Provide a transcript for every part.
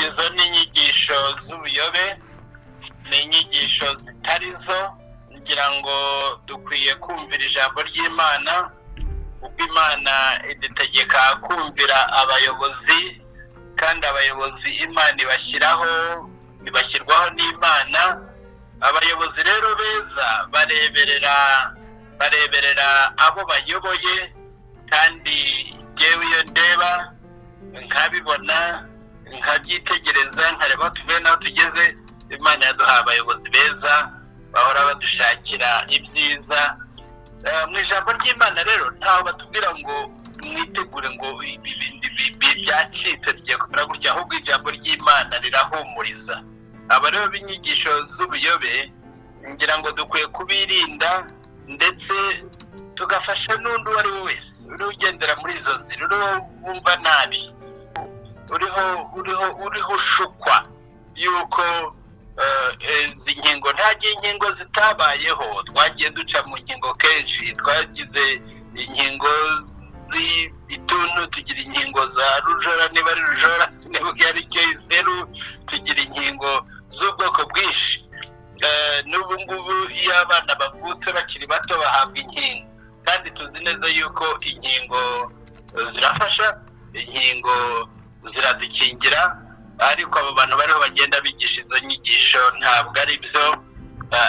izo ni inyigisho z'ubuyobe, ni inyigisho zitari zo. Ngira ngo dukwiye kumvira ijambo ry'Imana, ubwo Imana idutegeka kumvira abayobozi, kandi abayobozi Imana ibashyirwaho n'Imana. Abayobozi rero beza bareberera abo bayoboye, kandi jewe iyo ndeba nkabibona nkabyitegereza nkareba tuve naho tugeze. Imana yaduhaye abayobozi beza bahora badushakira ibyiza. Mu ijambo ry'Imana rero ntaho batubwira ngo mwitegure ngo byacitse bigiye kumera gutya, ahubwo ijambo ry'Imana rirahumuriza. Aba rero b'inyigisho z'ubuyobe ngira ngo dukwiye kubirinda, ndetse tugafasha n'undi uwo ari we wese uri ugendera muri izo nzira, uriho wumva nabi, uriho ushukwa yuko izi nkingo ntagiye inkingo zitabayeho. Twagiye duca mu nkingo kenshi, twagize inkingo z'ituntu, tugira inkingo za rujora, niba ari rujora niba ari cyo iseru, tugira inkingo z'ubwoko bwinshi. N'ubu ngubu iyo abana bavutse bakiri bato bahabwa inkingo, kandi tuzi neza yuko inkingo zirafasha, inkingo ziradukingira, ariko abo bantu bariho bagenda bigisha izo nyigisho ntabwo ari byo.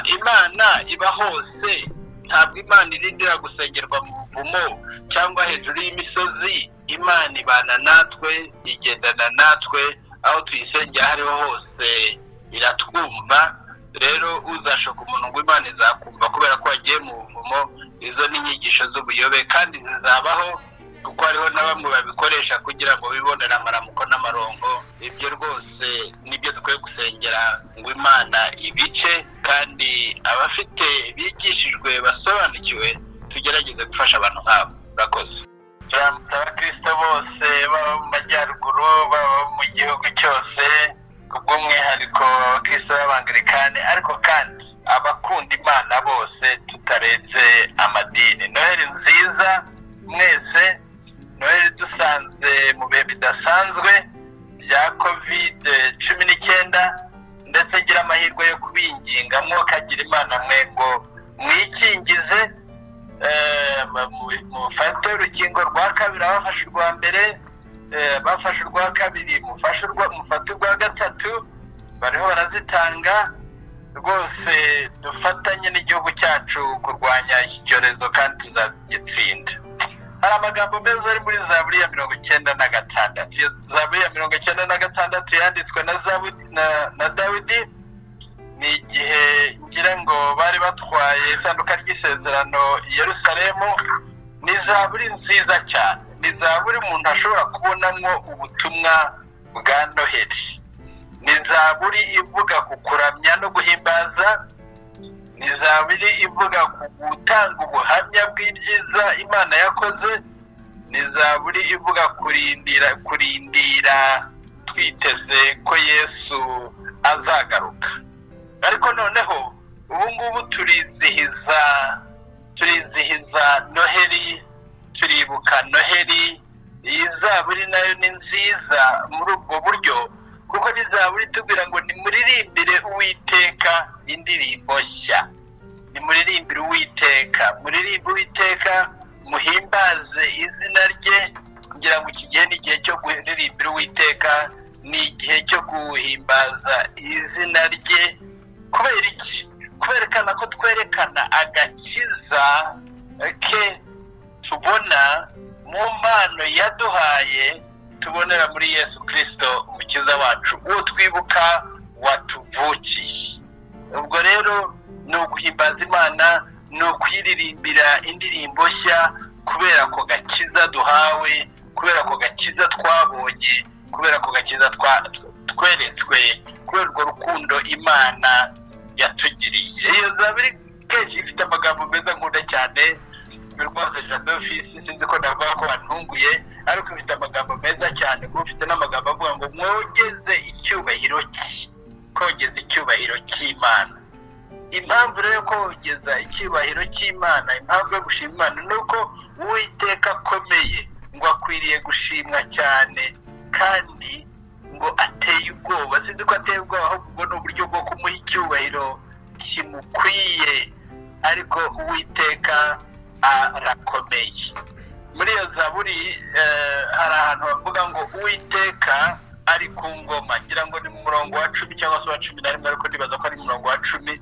Imana iba hose, ntabwo Imana irindira gusengerwa mu buvumo cyangwa hejuru y'imisozi. Imana ibana natwe, igendana natwe, aho tuyisengera hariho hose iratwumva. Rero uzashoka umuntu ngo Imana izakumva kubera ko wagiye mu buvumo, izo ni inyigisho z'ubuyobe, kandi zizabaho kuko hariho na bamwe babikoresha kugira ngo bibonere amaramuko n'amarongo. Ibyo rwose nibyo dukwiye gusengera ngo Imana ibice, kandi abafite bigishijwe basobanukiwe tugerageze gufasha abantu nk'abo. Murakoze. Abakristo bose baba mu majyaruguru, baba mu gihugu cyose, kubw'umwihariko abakristo b'abangilikani, ariko kandi abakunda Imana bose tutarenze amadini. Noheli nziza mwese, Noheli dusanze mu bihe bidasanzwe bya COVID-19, ndetse ngira amahirwe yo kubinginga mwokagira Imana mwe ngo mwikingize, mufate urukingo rwa kabiri abafashe urwa mbere, bafashe urwa kabiri mufate urwa gatatu, bariho barazitanga. Rwose dufatanye n'igihugu cyacu kurwanya iki cyorezo kandi tuzagitsinda. Hari amagambo meza ari muri Zaburi ya 96. Zaburi ya 96 yanditswe na Dawidi. Ni igihe ngira ngo bari batwaye isanduka ry'isezerano i Yerusalemu. Ni Zaburi nziza cyane, ni Zaburi umuntu ashobora kubonamo ubutumwa bwa Noheli. Ni Zaburi ivuga ku kuramya no guhimbaza, ni Zaburi ivuga ku gutanga ubuhamya bw'ibyiza Imana yakoze, ni Zaburi ivuga kurindira twiteze ko Yesu azagaruka. Ariko noneho ubu ngubu turizihiza Noheli, turibuka Noheli. Iyi Zaburi nayo ni nziza muri ubwo buryo, kuko ni Zaburi tubwira ngo nimuririmbire Uwiteka indirimbo nshya. Nimuririmbire Uwiteka, muririmbe Uwiteka, muhimbaze izina rye. Ngira ngo iki gihe ni igihe cyo kuririmbira Uwiteka, ni igihe cyo guhimbaza izina rye. Kubera iki? Kwerekana ko twerekana agakiza ke tubona mu mpano yaduhaye, tubonera muri Yesu Kristo umukiza wacu, uwo twibuka watuvukiye. Ubwo rero ni uguhimbaza Imana, ni ukwiririmbira indirimbo nshya, kubera ko gakiza duhawe, kubera ko gakiza twabonye, kubera ko gakiza tweretswe, kubera urwo rukundo Imana yatugiriye. Iyo Zaburi kenshi ifite amagambo meza nkunda cyane. Rwose Jadofisi sinzi ko navuga ko wantunguye, ariko ifite amagambo meza cyane, kuko ufite n'amagambo avuga ngo mwogeze icyubahiro cy'Imana. Impamvu rero kogeza icyubahiro cy'Imana, impamvu yo gushima Imana ni uko Uwiteka akomeye, ngo akwiriye gushimwa cyane, kandi ngo ateye ubwoba. sinzi ko ateye ubwoba ahubwo ni uburyo bwo kumuha icyubahiro kimukwiye, ariko Uwiteka arakomeye. Muri iyo zaburi hari ahantu bavuga ngo Uwiteka ari ku ngoma, ngira ngo ni mu murongo wa 10 cyangwa se wa 11, ariko ndibaza ko ari mu murongo wa 10.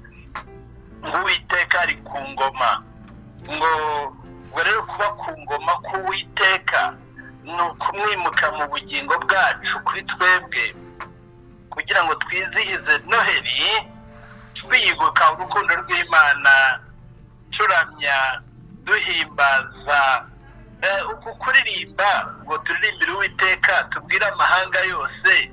Uwiteka ari ku ngoma, ngo rero kuba ku ngoma k'Uwiteka ni ukumwimuka mu bugingo bwacu kuri twebwe, kugira ngo twizihize Noheli twibuka urukundo rw'Imana, turamya duhimbaza uku kuririmba ngo turirimbire Uwiteka, tubwire amahanga yose.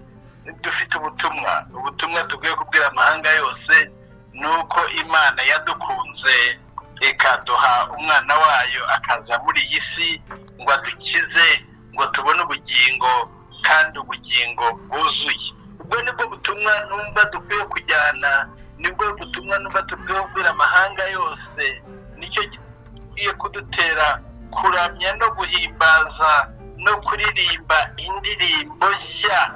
Dufite ubutumwa tubwiye kubwira amahanga yose, nuko Imana yadukunze ikaduha umwana wayo akaza muri iyi si ngo adukize, ngo tubone ubugingo kandi ubugingo bwuzuye. Ubwo nibwo butumwa numva dukwiye kujyana, nibwo butumwa numva dukwiye kubwira amahanga yose. Nicyo giye kudutera kuramya no guhimbaza no kuririmba indirimbo nshya,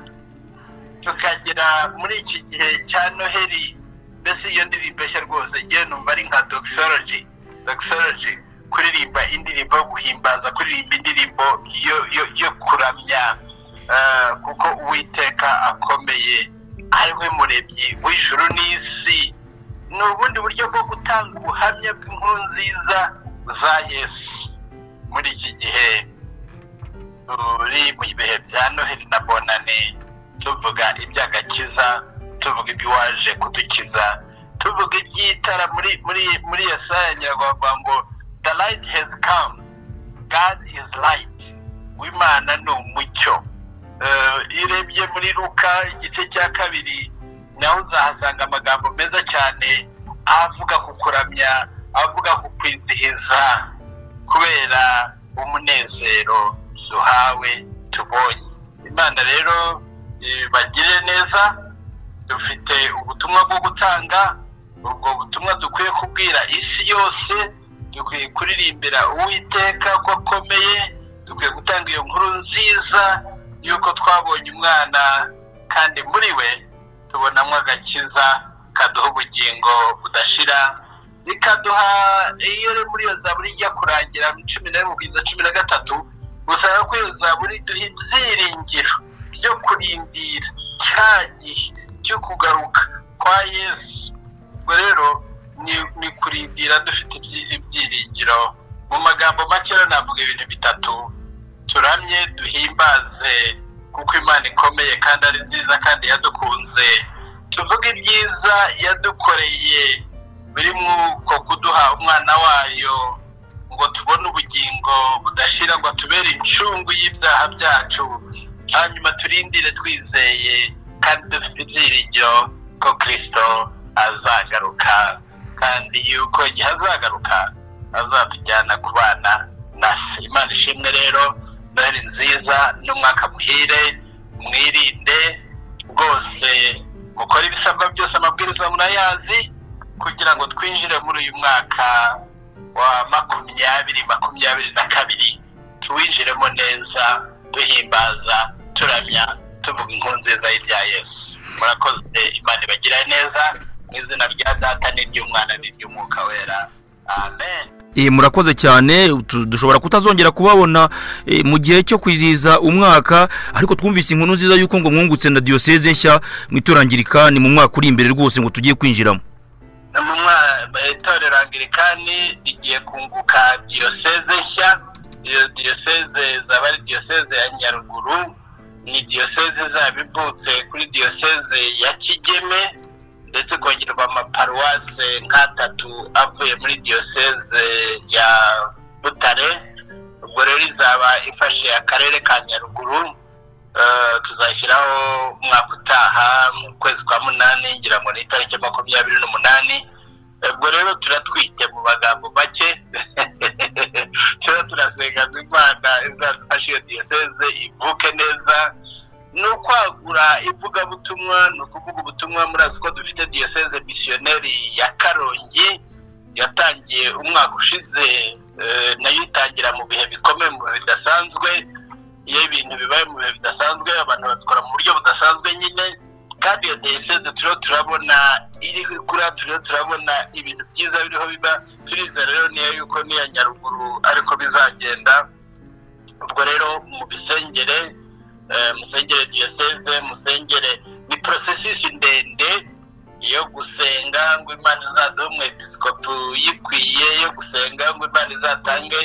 tukagera muri iki gihe cya Noheli. Mbese iyo ndirimbo nshya rwose ngiye numva ari nka doxology, kuririmba indirimbo yo guhimbaza, kuririmba indirimbo yo kuramya, kuko Uwiteka akomeye, ari we muremyi w'ijuru n'isi. Ni ubundi buryo bwo gutanga ubuhamya bw'inkuru nziza za Yesu muri iki gihe turi mu bihe bya Noheli na Bonane, tuvuga iby'agakiza, tuvuga iby'uwaje kudukiza, tuvuga iby'itara. Muri Yesaya nyiravuga ngo the light has come, God is light, w'Imana ni umucyo. Irebye muri Luka igice cya 2 naho uzahasanga amagambo meza cyane avuga ku kuramya, avuga ku kwizihiza kubera umunezero duhawe tubonye. Imana rero bagire neza, dufite ubutumwa bwo gutanga. Ubwo butumwa dukwiye kubwira isi yose, dukwiye kuririmbira Uwiteka ko akomeye, dukwiye gutanga iyo nkuru nziza yuko twabonye umwana kandi muri we tubonamo agakiza kaduha ubugingo budashira, bikaduha iyo muri iyo zaburi ijya kurangira 11:13, usanga ko iyo zaburi duha ibyiringiro byo kurindira cya gihe cyo kugaruka kwa Yesu. Ubwo rero ni kurindira dufite ibyiringiro. Mu magambo make navuga ibintu bitatu: turamye, duhimbaze kuko Imana ikomeye kandi ari nziza kandi yadukunze, tuvuge ibyiza yadukoreye birimo ko kuduha umwana wayo ngo tubone ubugingo budashira, ngo tubere incungu y'ibyaha byacu, hanyuma turindire twizeye kandi dufite ibyiringiro ko Kristo azagaruka, kandi yuko igihe azagaruka azatujyana kubana na Se. Imana ishimwe rero. Noheli nziza n'umwaka muhire, mwirinde rwose, mukora ibisabwa byose, amabwiriza munayazi, kugira ngo twinjire muri uyu mwaka wa 2022 tuwinjiremo neza, duhimbaza, turamya, tuvuga inkuru nziza y'ibya Yesu. Murakoze, Imana ibagire neza, mu izina rya Data n'iry'Umwana n'iry'Umwuka Wera. Amen. Murakoze cyane. Dushobora kutazongera kubabona mu gihe cyo kwizihiza umwaka, ariko twumvise inkuru nziza yuko ngo mwungutse na diocese nshya mw'itorangirikani mu mwaka uri imbere rwose ngo tugiye kwinjiramo. Mu itorero Anglikani rigiye kunguka diocese nshya. Iyo diocese zaba ari diocese ya Nyaruguru, ni diocese zabibutse kuri diocese ya Kigeme, ndetse kongerwa amaparuwase nk'atatu avuye muri diocese ya Butare. Ubwo rero izaba ifashe akarere ka Nyaruguru. Tuzashyiraho umwaka utaha mu kwezi kwa 8, ngira ngo ni itariki 28. Ubwo rero turatwite mu magambo make turasenga Imana izadufashe iyo diocese ivuke neza. Nukwagura ivugabutumwa, nukuvuga ubutumwa. Murazi ko dufite diocese missionnaire ya Karongi yatangiye umwaka ushize, nayo itangira mu bihe bikomeye, mu bihe bidasanzwe. Iyo ibintu bibaye mu bihe bidasanzwe, abantu babikora mu buryo budasanzwe nyine, kandi iyo diyoseze turiho turabona iri kuri turiho turabona ibintu byiza biriho biba turizera rero niyo yuko n'iya Nyaruguru ariko bizagenda. Ubwo rero mu bisengere musengere diyoseze musengere ni processus ndende yo gusenga ngo Imana izaduhe umwepiskopi yikwiye, yo gusenga ngo Imana izatange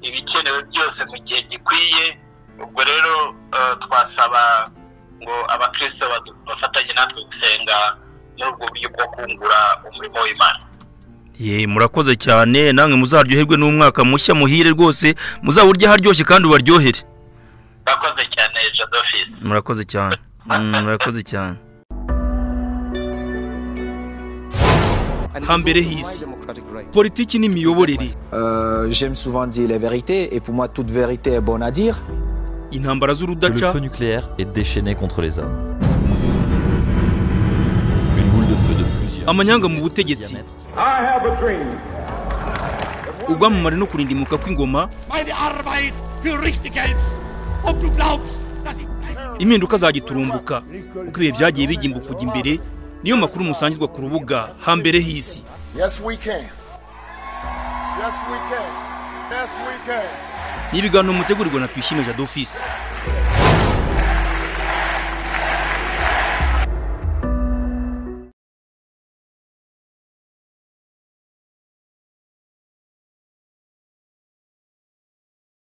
ibikenewe byose mu gihe gikwiye. Ubwo rero twasaba ngo abakristo bafatanye natwe gusenga muri ubwo buryo bwo kungura umurimo w'Imana. Murakoze cyane, namwe muzaryoherwe n'umwaka mushya muhire rwose, muzawurya haryoshye kandi ubaryohere. Murakoze cyane Jadofis. Murakoze cyane. Murakoze cyane. Hambere hisi politiki n'imiyoborere. J'aime souvent dire la vérité et pour moi toute vérité est bonne à dire. Intambara z'urudaca. Le feu nucléaire est déchaîné contre les hommes. Une boule de feu de plusieurs. Amanyanga mu butegetsi. Ugwamamare no kurindimuka kw'ingoma. Impinduka zagiturumbuka uko ibihe byagiye bigimba kujya imbere. Niyo makuru musangizwa ku rubuga Hambere hisi. Yes we can. Yes we can. Yes we can. N'ibiganiro mutegurirwa na Tuyishime Jadofis.